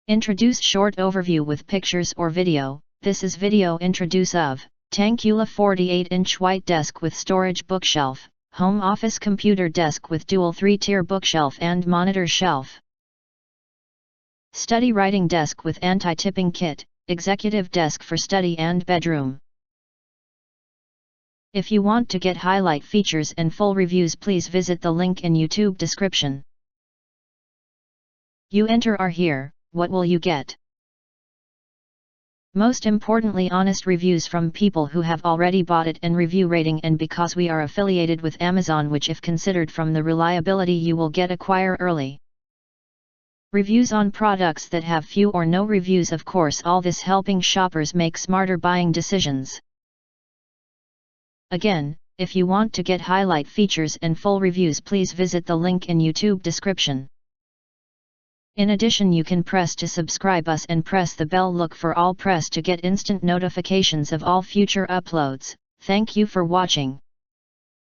Introduce short overview with pictures or video. This is video introduce of Tangkula 48-inch white desk with storage bookshelf, home office computer desk with dual 3-tier bookshelf and monitor shelf. Study writing desk with anti-tipping kit, executive desk for study and bedroom. If you want to get highlight features and full reviews, please visit the link in YouTube description. You enter are here, what will you get? Most importantly, honest reviews from people who have already bought it and review rating, and because we are affiliated with Amazon, which if considered from the reliability you will get acquire early. Reviews on products that have few or no reviews, of course, all this helping shoppers make smarter buying decisions. Again, if you want to get highlight features and full reviews, please visit the link in YouTube description. In addition, you can press to subscribe us and press the bell look for all press to get instant notifications of all future uploads. Thank you for watching.